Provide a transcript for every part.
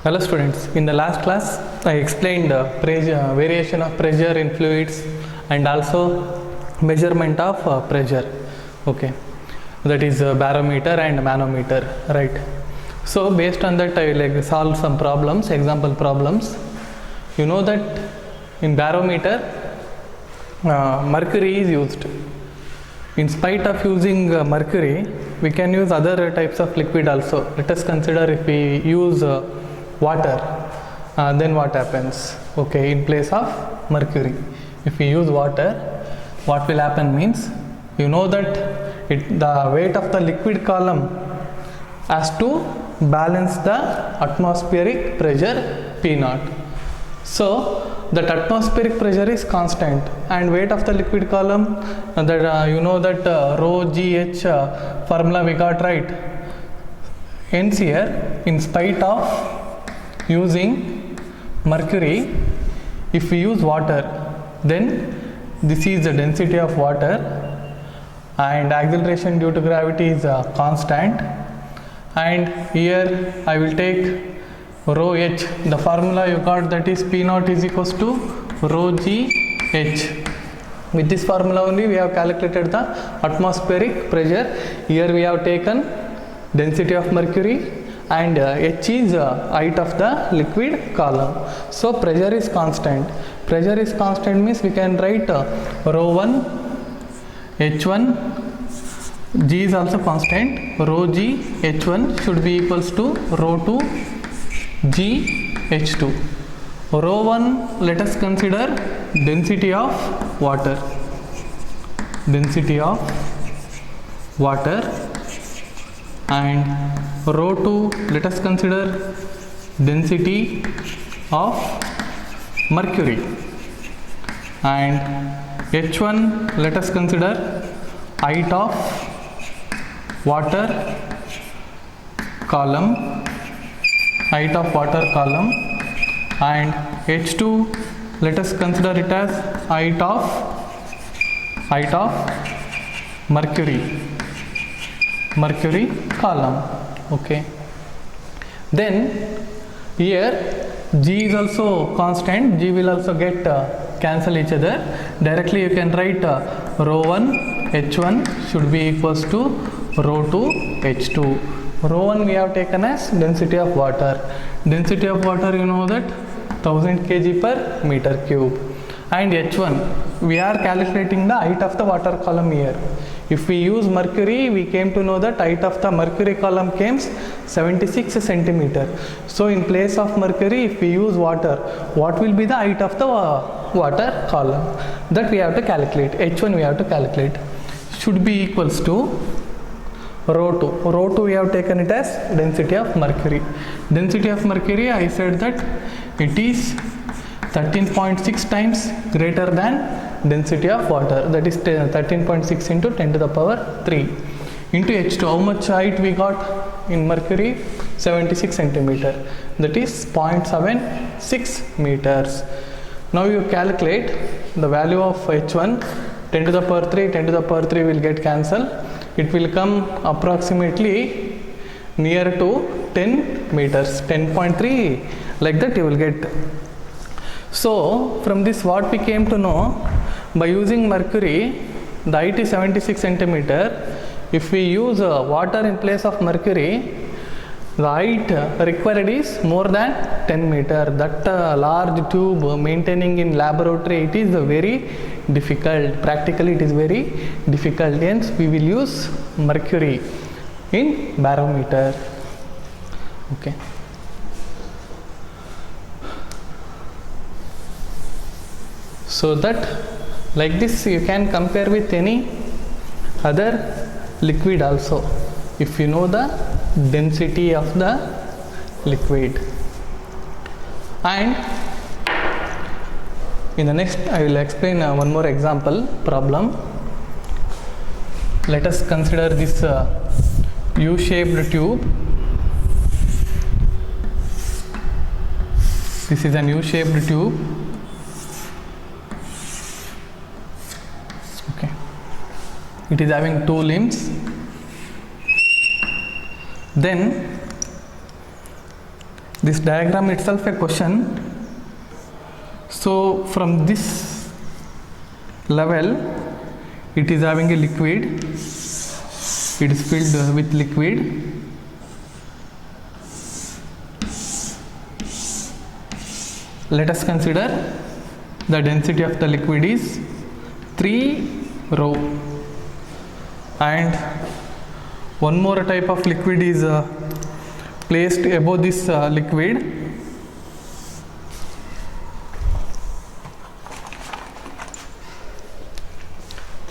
Hello students, in the last class I explained variation of pressure in fluids and also measurement of pressure. Okay, that is barometer and manometer, right? So based on that I will solve some problems, example problems. You know that in barometer mercury is used. In spite of using mercury, we can use other types of liquid also. Let us consider if we use water, then what happens? Okay, in place of mercury, if we use water, what will happen means, you know that the weight of the liquid column has to balance the atmospheric pressure P0. So that atmospheric pressure is constant and weight of the liquid column, that you know that rho GH formula we got, right? Hence here, in spite of using mercury, if we use water, then this is the density of water and acceleration due to gravity is constant, and here I will take rho h, the formula you got, that is P0 is equals to rho g h. With this formula only we have calculated the atmospheric pressure. Here we have taken density of mercury and h is height of the liquid column. So pressure is constant. Pressure is constant means we can write rho 1 h1, g is also constant, rho g h1 should be equals to rho 2 g h2. Rho 1, let us consider density of water. Density of water. And rho 2, let us consider density of mercury. And H1, let us consider height of water column. Height of water column. And H2, let us consider it as height of mercury column. Okay, then here g is also constant, g will also get cancel each other. Directly you can write rho 1 h1 should be equals to rho 2 h2. Rho 1 we have taken as density of water. Density of water, you know that 1000 kg per meter cube. And h1, we are calculating the height of the water column here. If we use mercury, we came to know that height of the mercury column came 76 centimeter. So in place of mercury, if we use water, what will be the height of the water column? That we have to calculate. H1 we have to calculate. Should be equals to rho 2. Rho 2 we have taken it as density of mercury. Density of mercury, I said that it is 13.6 times greater than density of water, that is 13.6 into 10 to the power 3 into H2. How much height we got in mercury? 76 centimeter, that is 0.76 meters. Now you calculate the value of H1, 10 to the power 3, 10 to the power 3 will get cancelled. It will come approximately near to 10 meters, 10.3, like that you will get. So from this what we came to know, by using mercury, the height is 76 centimeter. If we use water in place of mercury, the height required is more than 10 meter. That large tube maintaining in laboratory, it is very difficult. Practically it is very difficult. Hence we will use mercury in barometer. Okay. So that like this you can compare with any other liquid also, if you know the density of the liquid. And in the next I will explain one more example problem. Let us consider this U-shaped tube. This is an U-shaped tube. It is having two limbs. Then This diagram itself a question. So from this level, it is having a liquid, it is filled with liquid. Let us consider the density of the liquid is 3 rho, and one more type of liquid is placed above this liquid.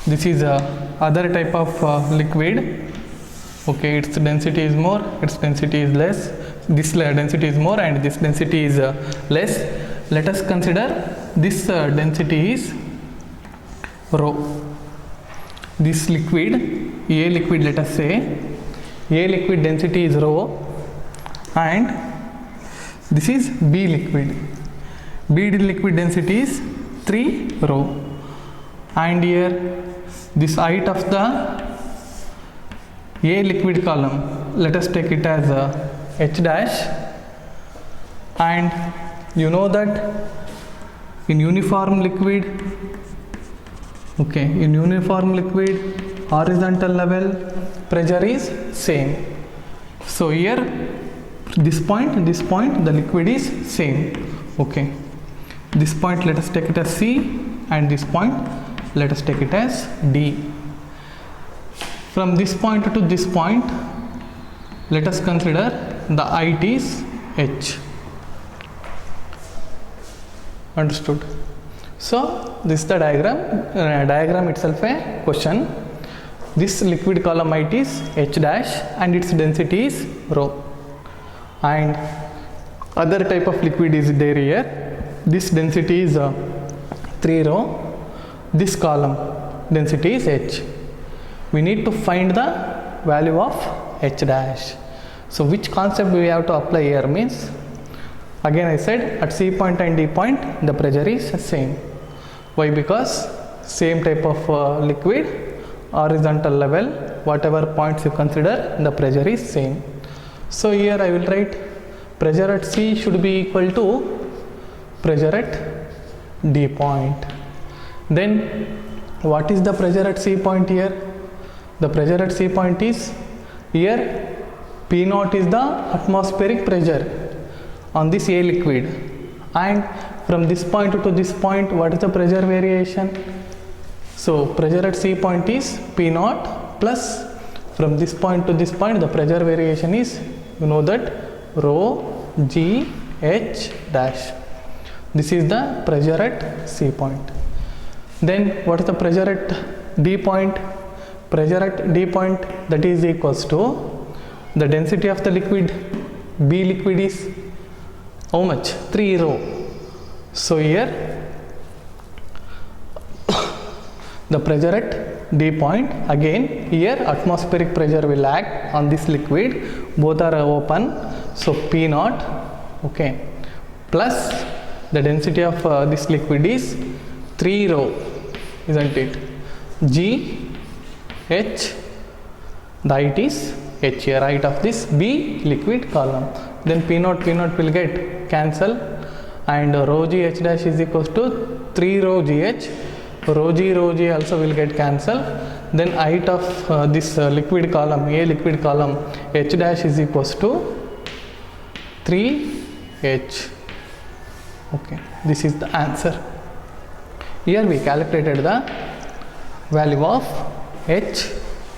This is other type of liquid. Okay, its density is more, its density is less. This density is more and this density is less. Let us consider this density is rho. This liquid, A liquid, let us say, A liquid density is rho, and this is B liquid. B liquid density is 3 rho, and here this height of the A liquid column, let us take it as H dash, and you know that in uniform liquid, okay, in uniform liquid horizontal level pressure is same. So here this point the liquid is same. Okay, this point let us take it as C, and this point let us take it as D. From this point to this point, let us consider the height is H. Understood? So this is the diagram. Diagram itself a question. This liquid column height is H dash and its density is rho, and other type of liquid is there here. This density is 3 rho. This column density is H. We need to find the value of H dash. So which concept we have to apply here means, again I said at C point and D point the pressure is same. Why? Because same type of liquid, horizontal level, whatever points you consider, the pressure is same. So here I will write pressure at C should be equal to pressure at D point. Then what is the pressure at C point here? The pressure at C point is here P naught is the atmospheric pressure on this A liquid, and from this point to this point what is the pressure variation? So pressure at C point is P naught plus from this point to this point the pressure variation is, you know that, rho G H dash. This is the pressure at C point. Then what is the pressure at D point? Pressure at D point, that is equals to the density of the liquid, B liquid is how much? 3 rho. So here the pressure at D point, again here atmospheric pressure will act on this liquid, both are open, so P naught, okay, plus the density of this liquid is 3 rho, isn't it? G H, the height is H here, height of this B liquid column. Then P naught will get cancel, and rho G H dash is equals to 3 rho G H. Rho G also will get cancel. Then height of this liquid column, A liquid column, H dash is equals to 3 H. Okay, this is the answer. Here we calculated the value of H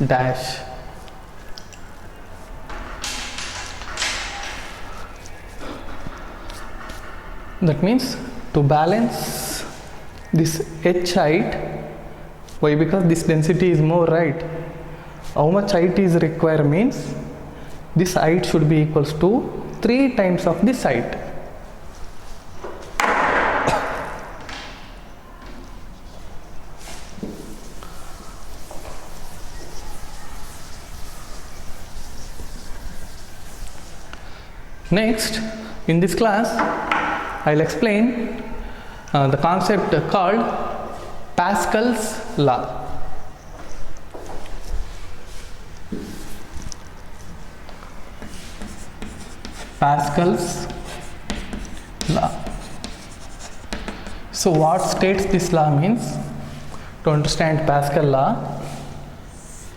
dash. That means to balance this H height, why? Because this density is more, right? How much height is required means this height should be equals to 3 times of this height. Next, in this class, I'll explain the concept called Pascal's law. Pascal's So what states this law means? To understand Pascal law,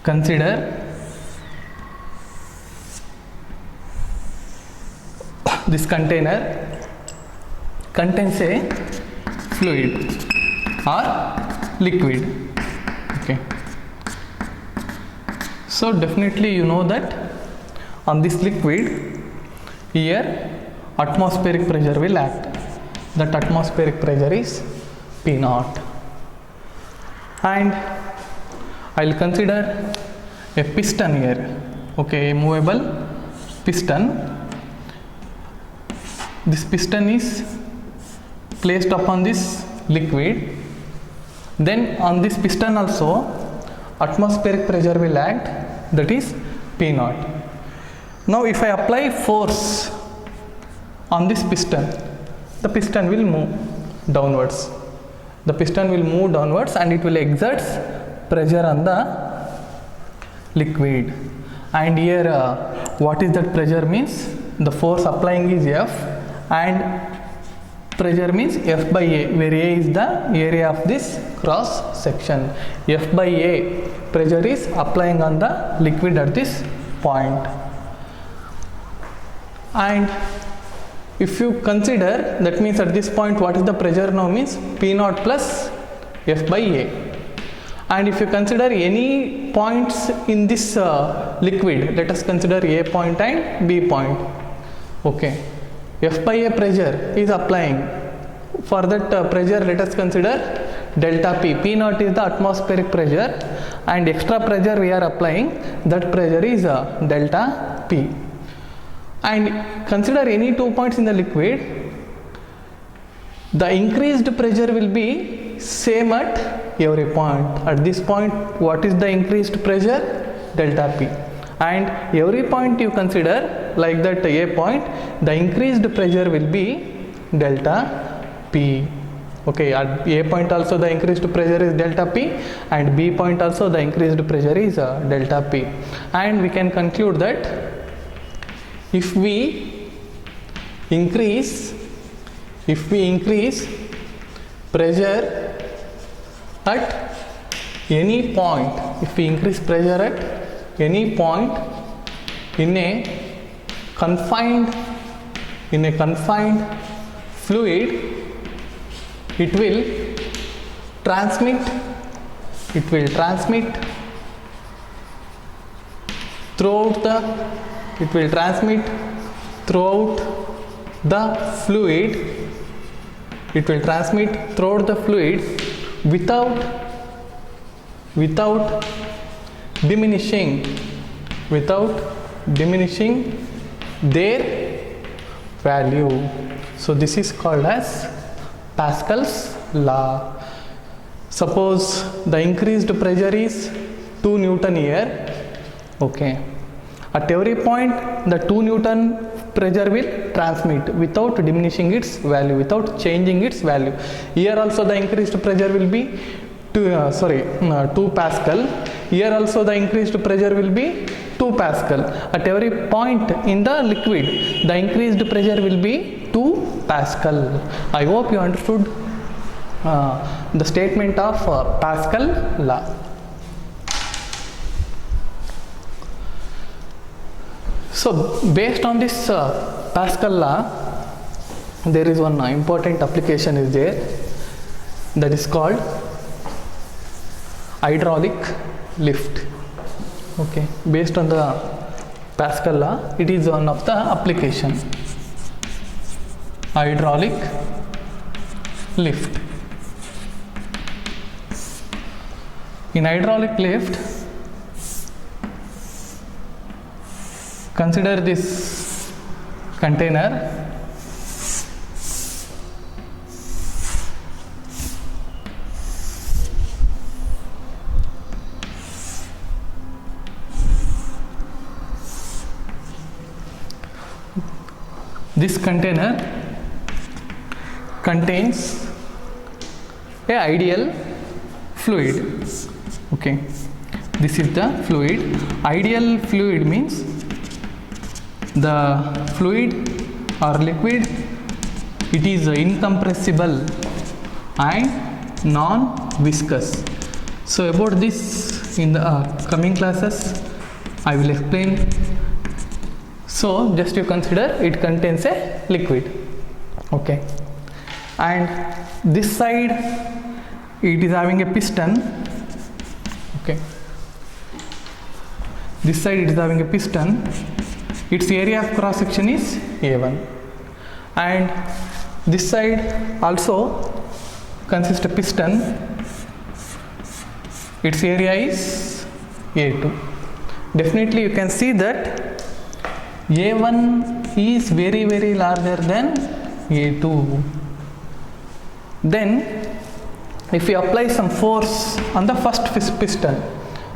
consider this container contains a fluid or liquid. Okay. So definitely you know that on this liquid here atmospheric pressure will act. That atmospheric pressure is P naught. And I will consider a piston here. Okay, a movable piston. This piston is placed upon this liquid. Then on this piston also atmospheric pressure will act, that is P naught. Now if I apply force on this piston, the piston will move downwards. The piston will move downwards and it will exert pressure on the liquid. And here what is that pressure means? The force applying is F and pressure means F by A, where A is the area of this cross section. F by A pressure is applying on the liquid at this point. And if you consider, that means at this point what is the pressure now means P naught plus F by A. And if you consider any points in this liquid, let us consider A point and B point. Okay, F by A pressure is applying. For that pressure let us consider delta P. P naught is the atmospheric pressure and extra pressure we are applying, that pressure is delta P. And consider any 2 points in the liquid, the increased pressure will be same at every point. At this point what is the increased pressure? Delta P. And every point you consider like that A point, the increased pressure will be delta P. Okay, at A point also the increased pressure is delta P and B point also the increased pressure is delta P. And we can conclude that if we increase pressure at any point, if we increase pressure at any point in a confined fluid, it will transmit throughout the fluid. It will transmit throughout the fluid without diminishing their value. So this is called as Pascal's law. Suppose the increased pressure is 2 Newton here. Okay, at every point the 2 Newton pressure will transmit without diminishing its value, without changing its value. Here also the increased pressure will be 2 Pascal. Here also the increased pressure will be 2 Pascal. At every point in the liquid the increased pressure will be 2 Pascal. I hope you understood the statement of Pascal law. So based on this Pascal law, there is one important application is there, that is called hydraulic lift. Okay, based on the Pascal law, it is one of the application. Hydraulic lift. In hydraulic lift, consider this container. This container contains a ideal fluid. Okay, this is the fluid. Ideal fluid means the fluid or liquid, it is incompressible and non-viscous. So about this in the coming classes I will explain. So just you consider it contains a liquid, okay, and this side it is having a piston, okay, this side it is having a piston, its area of cross section is A1, and this side also consists of piston, its area is A2. Definitely you can see that A1 is very larger than A2. Then if we apply some force on the first piston,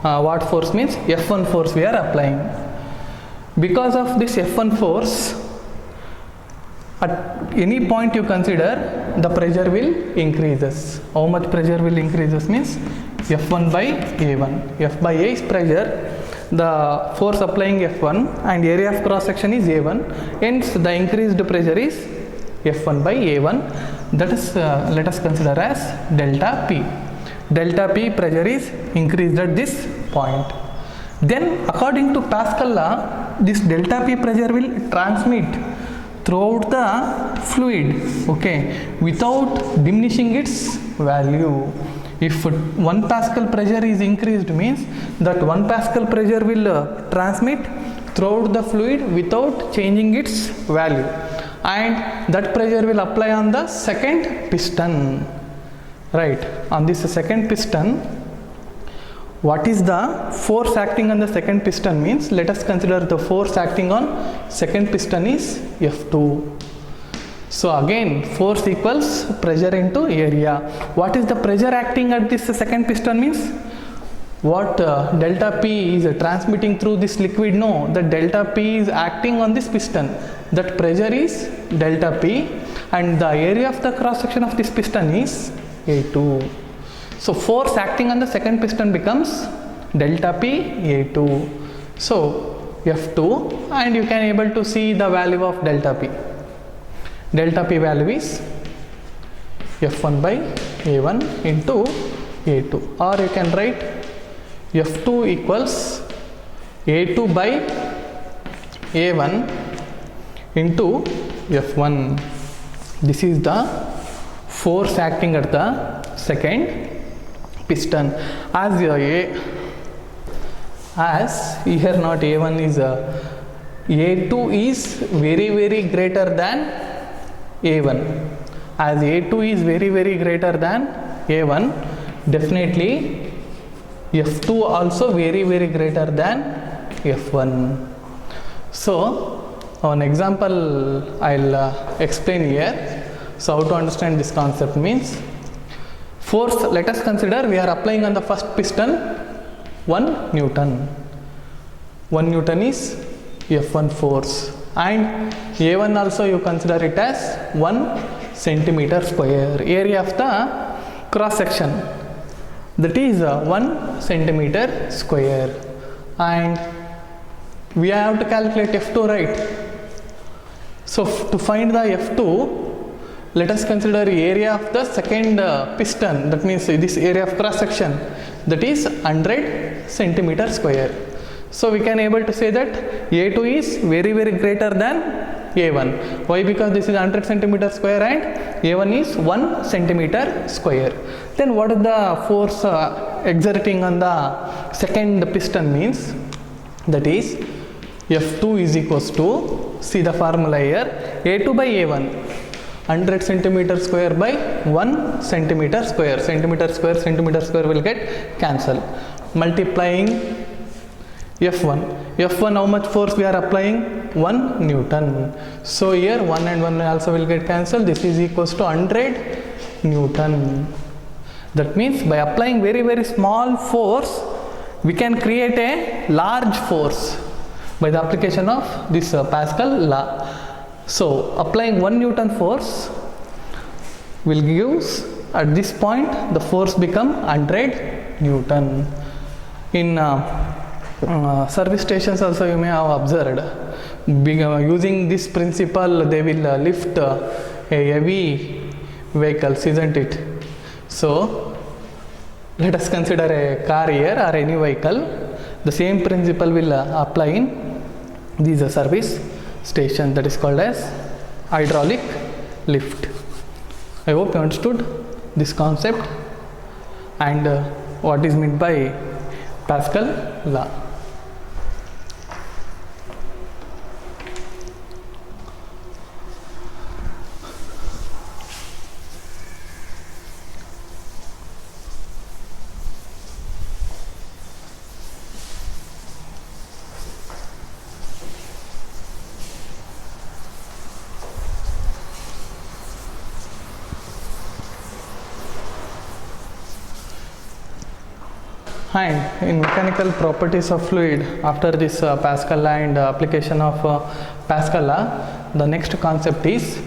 what force means? F1 force we are applying. Because of this F1 force, at any point you consider the pressure will increases. How much pressure will increases means F1 by A1. F by A is pressure, the force applying F1 and area of cross section is A1, hence the increased pressure is F1 by A1, that is let us consider as delta P. Delta P pressure is increased at this point. Then according to Pascal law, this delta P pressure will transmit throughout the fluid, okay, without diminishing its value. If 1 Pascal pressure is increased means that 1 Pascal pressure will transmit throughout the fluid without changing its value, and that pressure will apply on the second piston, right? On this second piston, what is the force acting on the second piston means, let us consider the force acting on second piston is F2. So again force equals pressure into area. What is the pressure acting at this second piston means? What delta P is transmitting through this liquid? No, the delta P is acting on this piston. That pressure is delta P and the area of the cross section of this piston is A2. So force acting on the second piston becomes delta P A2. So F2, and you can able to see the value of delta P. Delta P value is F1 by A1 into A2, or you can write F2 equals A2 by A1 into F1. This is the force acting at the second piston. As here not A1 is A2 is very greater than A1. As A2 is very greater than A1, definitely F2 also very greater than F1. So an example I'll explain here. So how to understand this concept means, force, let us consider we are applying on the first piston 1 Newton. 1 Newton is F1 force, and A1 also you consider it as 1 centimeter square. Area of the cross section, that is 1 centimeter square, and we have to calculate F2, right? So to find the F2, let us consider area of the second piston, that means this area of cross section, that is 100 centimeter square. So we can able to say that A2 is very greater than A1. Why? Because this is 100 centimeter square and A1 is 1 centimeter square. Then what is the force exerting on the second piston means? That is F2 is equals to, see the formula here, A2 by A1, 100 centimeter square by 1 centimeter square. Centimeter square will get cancelled. Multiplying F1. F1, how much force we are applying? 1 Newton. So here 1 and 1 also will get cancelled. This is equals to 100 Newton. That means by applying very small force, we can create a large force by the application of this Pascal law. So applying 1 Newton force will give, at this point the force become 100 Newton. In service stations also you may have observed, using this principle they will lift a heavy vehicles, isn't it? So let us consider a car here or any vehicle. The same principle will apply in this service station, that is called as hydraulic lift. I hope you understood this concept and what is meant by Pascal law. And in mechanical properties of fluid, after this Pascal law and application of Pascal law, the next concept is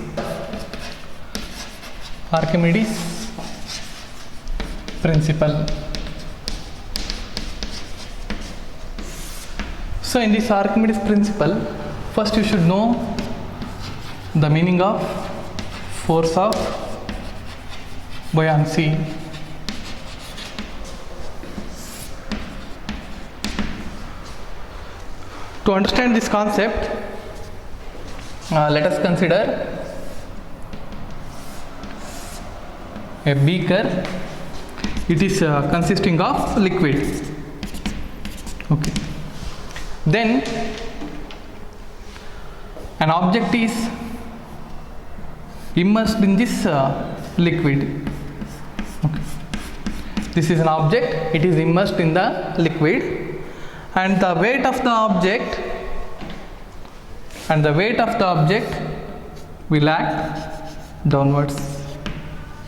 Archimedes principle. So in this Archimedes principle, first you should know the meaning of force of buoyancy. To understand this concept, let us consider a beaker. It is consisting of liquid. Okay. Then an object is immersed in this liquid. Okay. This is an object, it is immersed in the liquid, and the weight of the object will act downwards.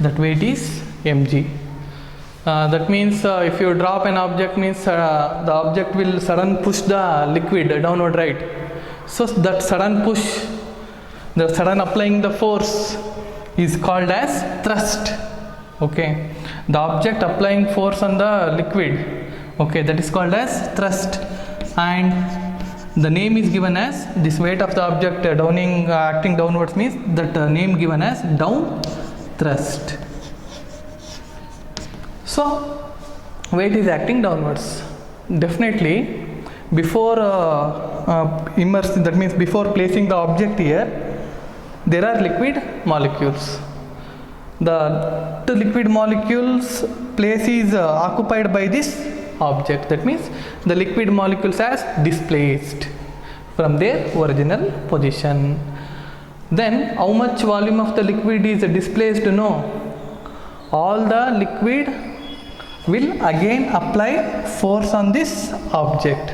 That weight is mg. That means if you drop an object, means the object will sudden push the liquid downward, right? So that sudden push, the sudden applying the force is called as thrust. Okay, the object applying force on the liquid, okay, that is called as thrust, and the name is given as this weight of the object acting downwards, means that name given as down thrust. So weight is acting downwards. Definitely before immersing, that means before placing the object here, there are liquid molecules. The liquid molecules place is occupied by this object. That means the liquid molecules has displaced from their original position. Then how much volume of the liquid is displaced? No, all the liquid will again apply force on this object.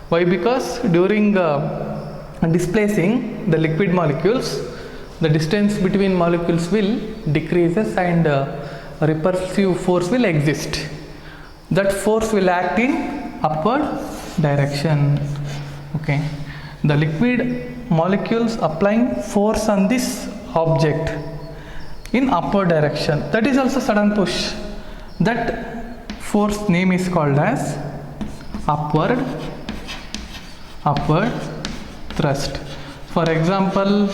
Why? Because during displacing the liquid molecules, the distance between molecules will decreases and repulsive force will exist. That force will act in upward direction. Okay, the liquid molecules applying force on this object in upward direction, that is also sudden push. That force name is called as upward thrust. For example,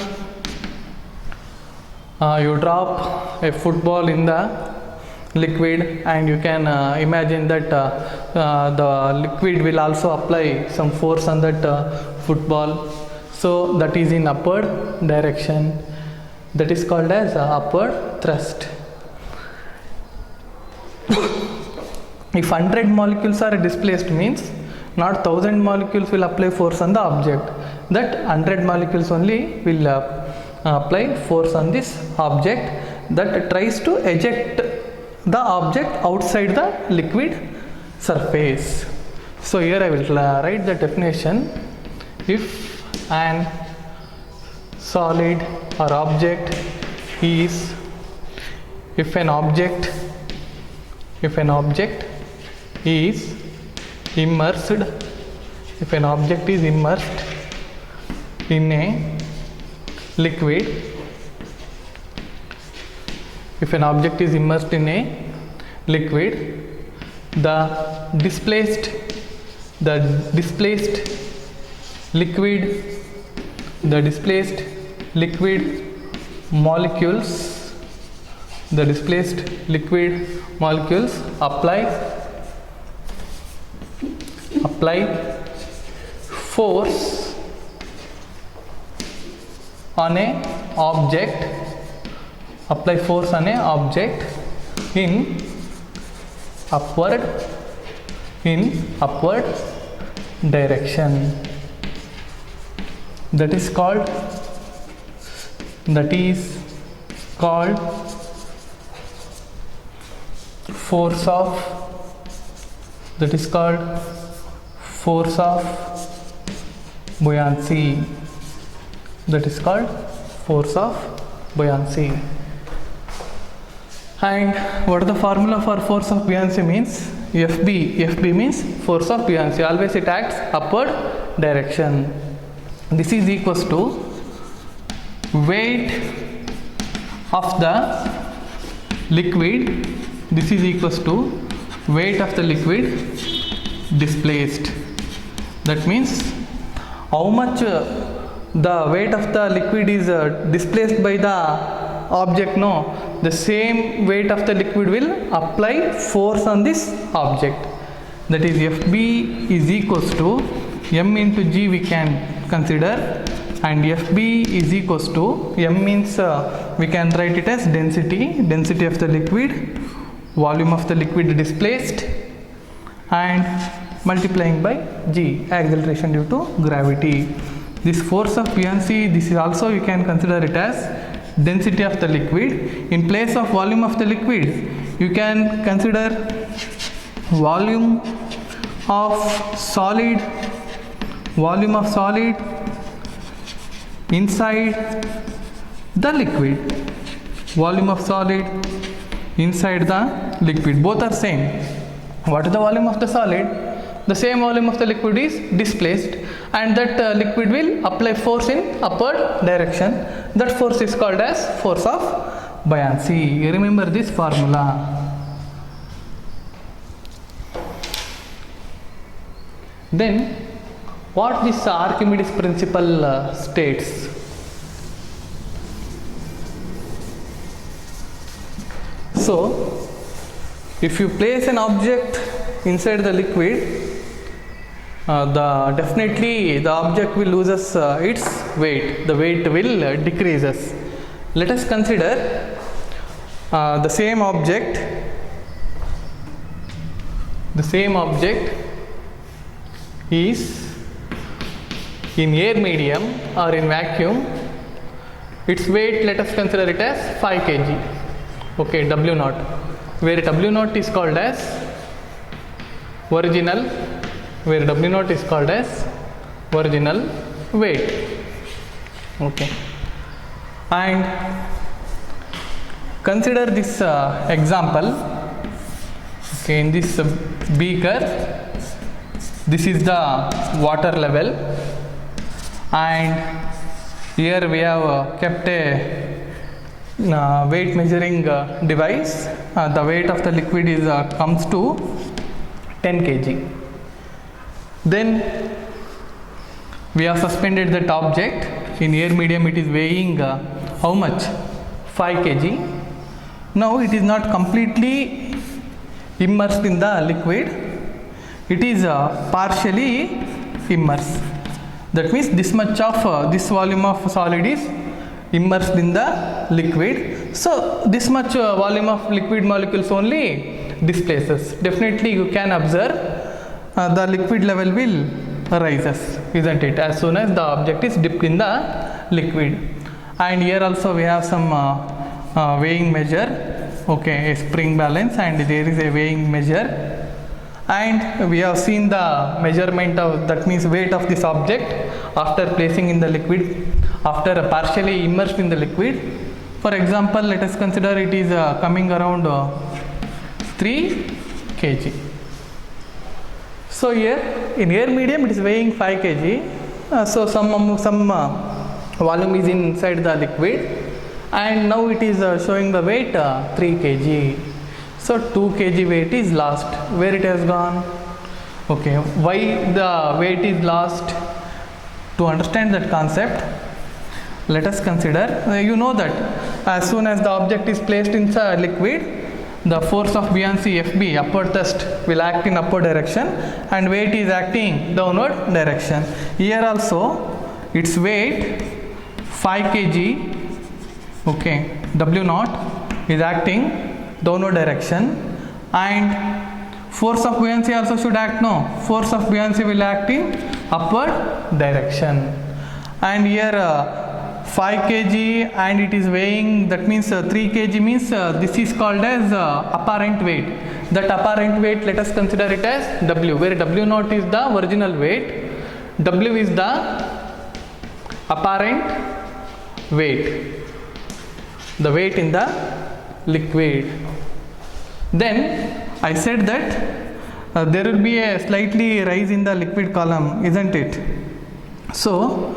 you drop a football in the liquid, and you can imagine that the liquid will also apply some force on that football. So that is in upward direction. That is called as upward thrust. If 100 molecules are displaced, means not 1000 molecules will apply force on the object. That 100 molecules only will apply force on this object that tries to eject the object outside the liquid surface. So here I will write the definition. If an solid or object is, if an object is immersed, if an object is immersed in a liquid, if an object is immersed in a liquid, the displaced liquid molecules the displaced liquid molecules apply force on a object, in upward direction. That is called force of buoyancy. And what the formula for force of buoyancy means? FB means force of buoyancy. Always it acts upward direction. This is equals to weight of the liquid. This is equals to weight of the liquid displaced. That means how much the weight of the liquid is displaced by the object, no, the same weight of the liquid will apply force on this object. That is FB is equals to M into G we can consider, and FB is equals to M means we can write it as density of the liquid, volume of the liquid displaced, and multiplying by G, acceleration due to gravity. This force of buoyancy, this is also you can consider it as density of the liquid. In place of volume of the liquid, you can consider volume of solid inside the liquid. Volume of solid inside the liquid. Both are same. What is the volume of the solid? The same volume of the liquid is displaced, and that liquid will apply force in upward direction. That force is called as force of buoyancy. Remember this formula. Then what this Archimedes principle states? So if you place an object inside the liquid, definitely the object will loses its weight. The weight will decreases. Let us consider the same object. The same object is in air medium or in vacuum. Its weight, let us consider it as 5 kg. Okay, W naught, where W naught is called as original weight. Okay, and consider this example. Okay, in this beaker, this is the water level, and here we have kept a weight measuring device. The weight of the liquid is comes to 10 kg. Then we have suspended that object in air medium. It is weighing how much? 5 kg. Now it is not completely immersed in the liquid. It is partially immersed. That means this much of this volume of solid is immersed in the liquid. So this much volume of liquid molecules only displaces. Definitely you can observe the liquid level will rises, isn't it, as soon as the object is dipped in the liquid. And here also we have some weighing measure. Okay, a spring balance, and there is a weighing measure, and we have seen the measurement of, that means weight of this object after placing in the liquid, after partially immersed in the liquid. For example, let us consider it is coming around 3 kg. So here in air medium it is weighing 5 kg. So some volume is inside the liquid, and now it is showing the weight 3 kg. So 2 kg weight is lost. Where it has gone? Okay, why the weight is lost? To understand that concept, let us consider, you know that as soon as the object is placed inside liquid, the force of buoyancy Fb, upward thrust, will act in upward direction and weight is acting downward direction. Here also its weight 5 kg, okay, W naught is acting downward direction, and force of buoyancy also should act, no, force of buoyancy will act in upward direction. And here 5 kg and it is weighing, that means 3 kg means this is called as apparent weight. That apparent weight, let us consider it as W, where W naught is the original weight, W is the apparent weight, the weight in the liquid. Then I said that there will be a slightly rise in the liquid column, isn't it? So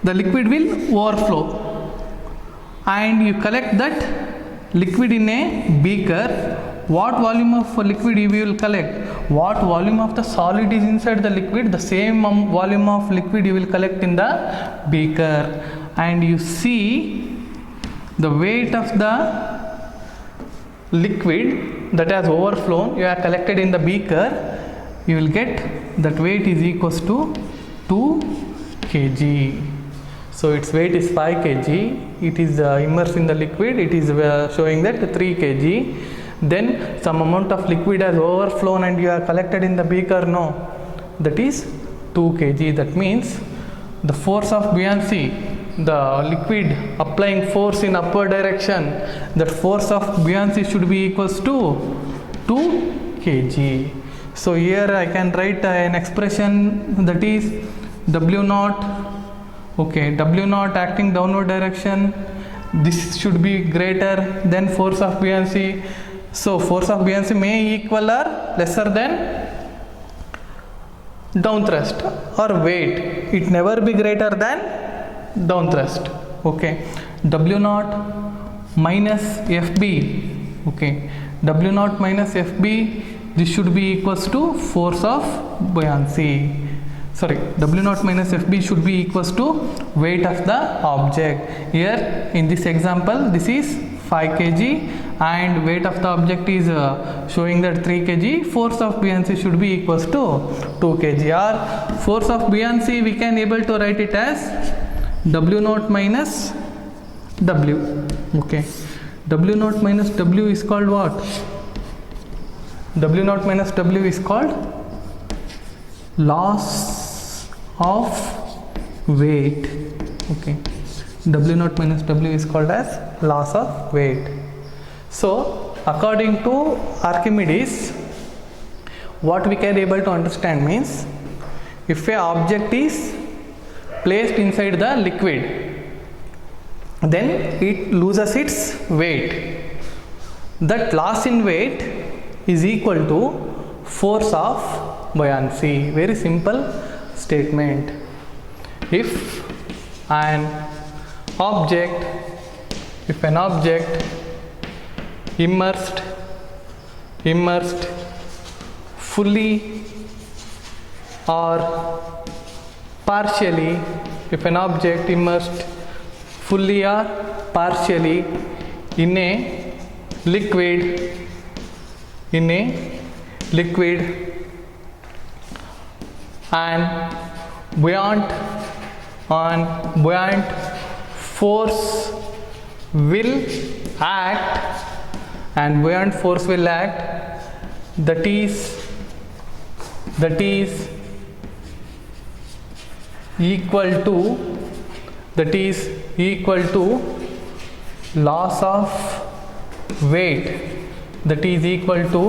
the liquid will overflow and you collect that liquid in a beaker. What volume of liquid you will collect? What volume of the solid is inside the liquid? The same volume of liquid you will collect in the beaker. And you see the weight of the liquid that has overflown, you have collected in the beaker, you will get that weight is equals to 2 kg. So its weight is 5 kg, it is immersed in the liquid, it is showing that 3 kg. Then some amount of liquid has overflown and you have collected in the beaker, no, that is 2 kg. That means the force of buoyancy, the liquid applying force in upward direction, that force of buoyancy should be equals to 2 kg. So here I can write an expression that is W naught, okay, W naught acting downward direction, this should be greater than force of buoyancy. So force of buoyancy may equal or lesser than down thrust or weight, it never be greater than down thrust, okay. W naught minus Fb, okay, W naught minus Fb, this should be equals to force of buoyancy, sorry, W naught minus Fb should be equals to weight of the object. Here in this example this is 5 kg and weight of the object is showing that 3 kg, force of buoyancy should be equals to 2 kg, or force of buoyancy we can able to write it as W naught minus W, okay. W naught minus W is called what? W naught minus W is called loss of weight, okay. W naught minus W is called as loss of weight. So according to Archimedes, what we can able to understand means, if a object is placed inside the liquid, then it loses its weight. That loss in weight is equal to force of buoyancy. Very simple statement. If an object immersed fully or partially, if an object immersed fully or partially in a liquid and buoyant force will act, and buoyant force will act, that is equal to loss of weight, that is equal to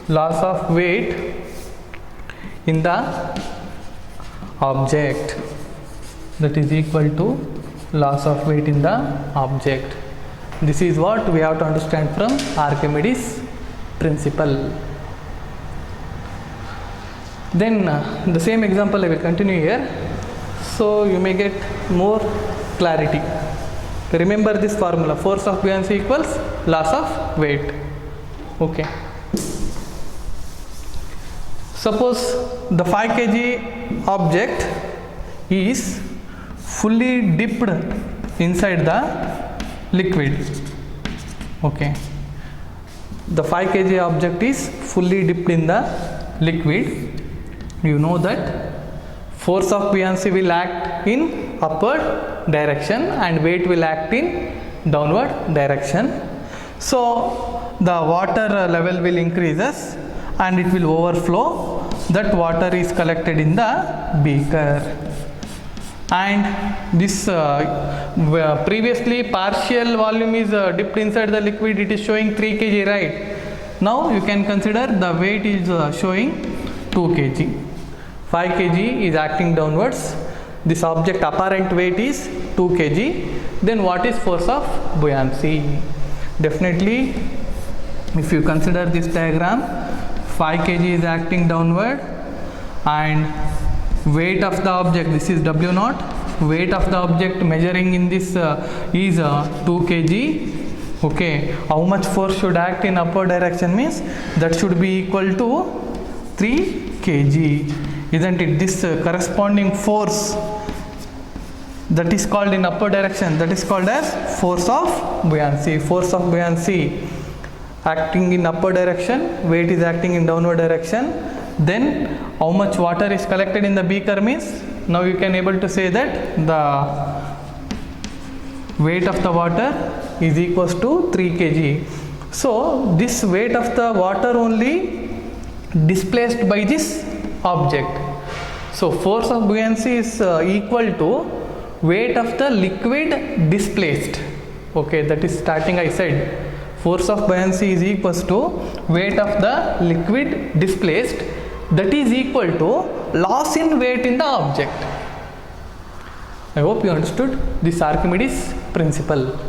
loss of weight in the object, that is equal to loss of weight in the object. This is what we have to understand from Archimedes principle. Then the same example I will continue here, so you may get more clarity. Remember this formula, force of buoyancy equals loss of weight, okay. Suppose the 5 kg object is fully dipped inside the liquid. Okay, the 5 kg object is fully dipped in the liquid. You know that force of buoyancy will act in upward direction and weight will act in downward direction. So the water level will increases and it will overflow. That water is collected in the beaker, and this previously partial volume is dipped inside the liquid. It is showing 3 kg, right? Now you can consider the weight is showing 2 kg. 5 kg is acting downwards. This object apparent weight is 2 kg. Then what is force of buoyancy? Definitely, if you consider this diagram, 5 kg is acting downward and weight of the object, this is W naught, weight of the object measuring in this is 2 kg. Okay, how much force should act in upward direction means that should be equal to 3 kg, isn't it? This corresponding force that is called in upward direction, that is called as force of buoyancy. Force of buoyancy acting in upward direction, weight is acting in downward direction. Then how much water is collected in the beaker means, now you can able to say that the weight of the water is equals to 3 kg. So this weight of the water only displaced by this object. So force of buoyancy is equal to weight of the liquid displaced. Okay, that is starting I said force of buoyancy is equals to weight of the liquid displaced, that is equal to loss in weight in the object. I hope you understood this Archimedes principle.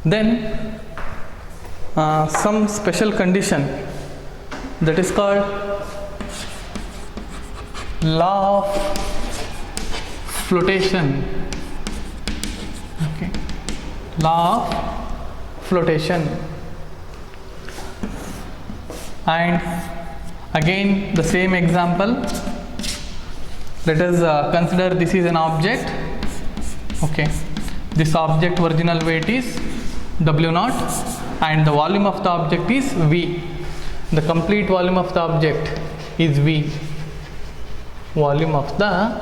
Then some special condition that is called law of flotation. Okay, law of flotation. And again the same example, let us consider this is an object. Okay, this object original weight is W naught and the volume of the object is V. The complete volume of the object is V. Volume of the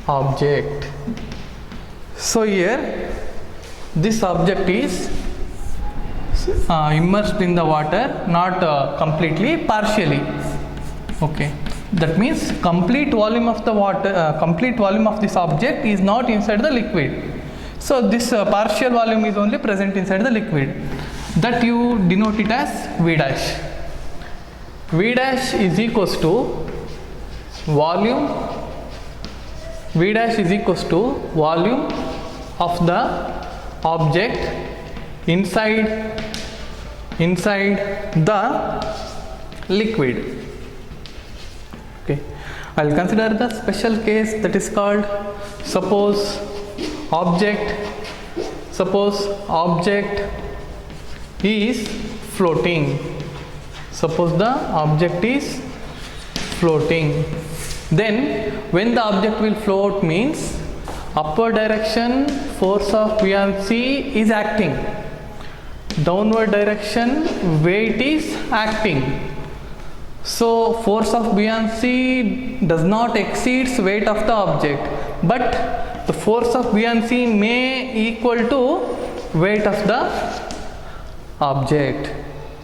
object. So here this object is immersed in the water, not completely, partially. Okay, that means complete volume of the water, complete volume of this object is not inside the liquid. So this partial volume is only present inside the liquid. That you denote it as V dash. V dash is equals to volume. V dash is equals to volume of the object inside the liquid. Okay, I'll consider the special case that is called suppose object is floating. Suppose the object is floating. Then when the object will float means upward direction force of buoyancy is acting, downward direction weight is acting. So force of buoyancy does not exceeds weight of the object, but the force of buoyancy may equal to weight of the object.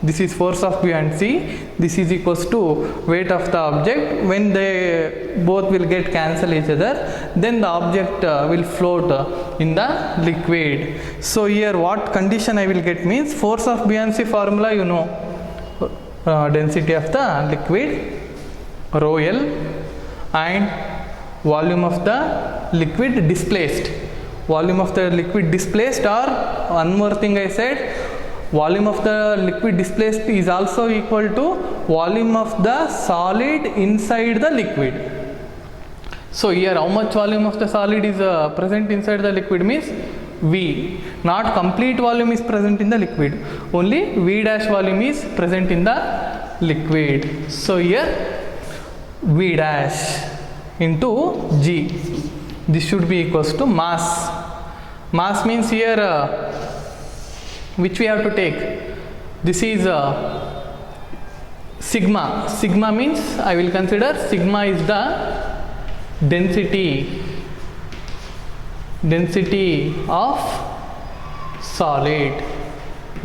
This is force of buoyancy, this is equals to weight of the object. When they both will get cancel each other, then the object will float in the liquid. So here what condition I will get means force of buoyancy formula you know, density of the liquid rho L and volume of the liquid displaced. Volume of the liquid displaced, or one more thing I said, volume of the liquid displaced is also equal to volume of the solid inside the liquid. So here how much volume of the solid is present inside the liquid means V. Not complete volume is present in the liquid. Only V dash volume is present in the liquid. So here V dash into G. This should be equals to mass. Mass means here which we have to take. This is sigma. Sigma means I will consider sigma is the density of solid.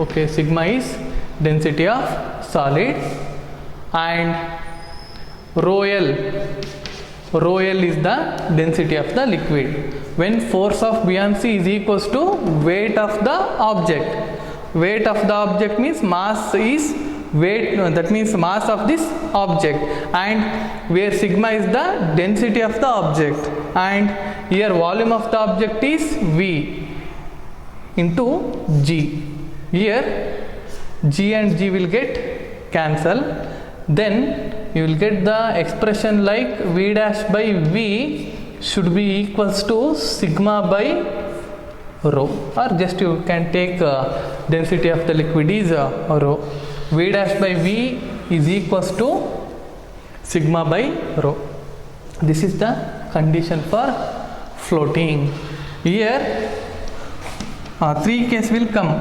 Okay, sigma is density of solid, and rho L is the density of the liquid. When force of buoyancy is equals to weight of the object. Weight of the object means mass is weight, that means mass of this object, and where sigma is the density of the object, and here volume of the object is V into G. Here G and G will get cancel. Then you will get the expression like V dash by V should be equals to sigma by rho, or just you can take density of the liquid is rho. V dash by V is equals to sigma by rho. This is the condition for floating. Here 3 case will come,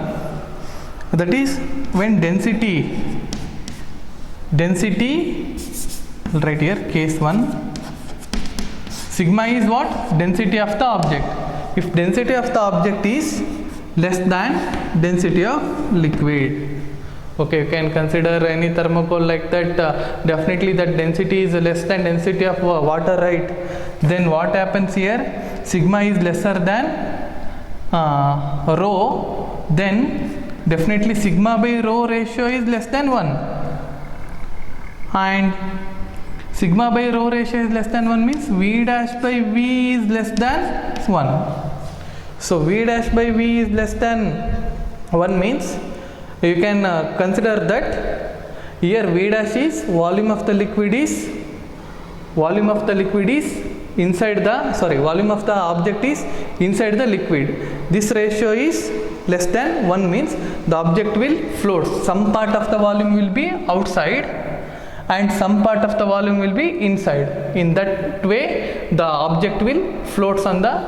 that is when density right here, case 1, sigma is what? Density of the object. If density of the object is less than density of liquid, okay, you can consider any thermocol like that, definitely that density is less than density of water, right? Then what happens here? Sigma is lesser than rho, then definitely sigma by rho ratio is less than 1, and sigma by rho ratio is less than 1 means V dash by V is less than 1. So V dash by V is less than 1 means you can consider that here V dash is volume of the liquid is inside the, volume of the object is inside the liquid. This ratio is less than 1 means the object will float. Some part of the volume will be outside and some part of the volume will be inside. In that way the object will float on the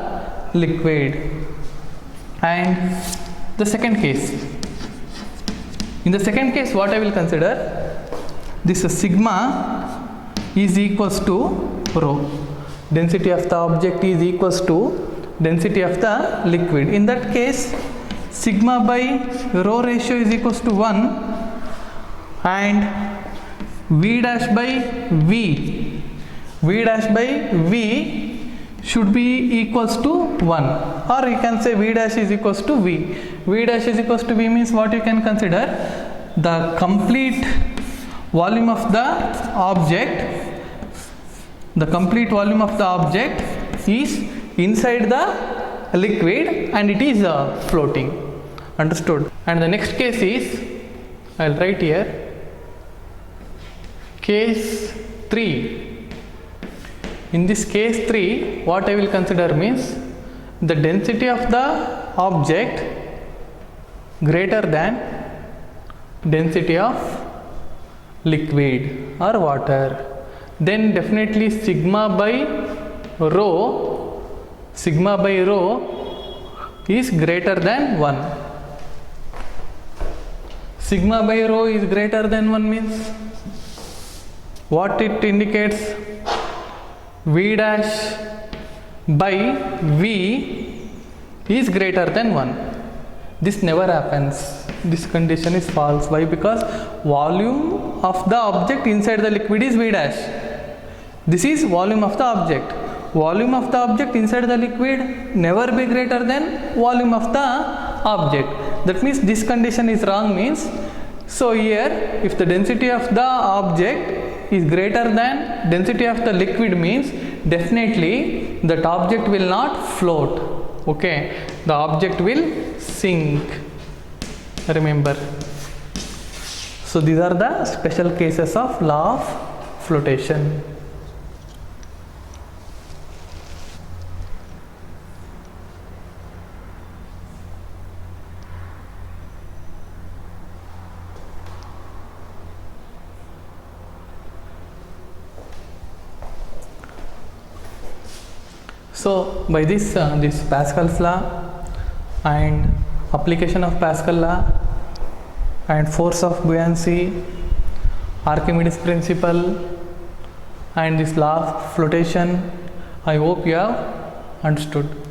liquid. And the second case, in the second case what I will consider, this sigma is equals to rho. Density of the object is equals to density of the liquid. In that case sigma by rho ratio is equals to 1 and V dash by V should be equals to 1, or you can say V dash is equals to V. V dash is equals to V means what you can consider? The complete volume of the object, is inside the liquid and it is floating. Understood? And the next case is, I will write here, case 3. In this case 3, what I will consider means the density of the object greater than density of liquid or water. Then definitely sigma by rho is greater than 1. Sigma by rho is greater than 1 means what it indicates? V dash by V is greater than 1. This never happens. This condition is false. Why? Because volume of the object inside the liquid is V dash. This is volume of the object. Volume of the object inside the liquid never be greater than volume of the object. That means this condition is wrong means, so here if the density of the object is greater than density of the liquid means definitely that object will not float. Okay, the object will sink. remember. So these are the special cases of law of flotation. So by this Pascal's law and application of Pascal law and force of buoyancy, Archimedes principle and this law of flotation, I hope you have understood.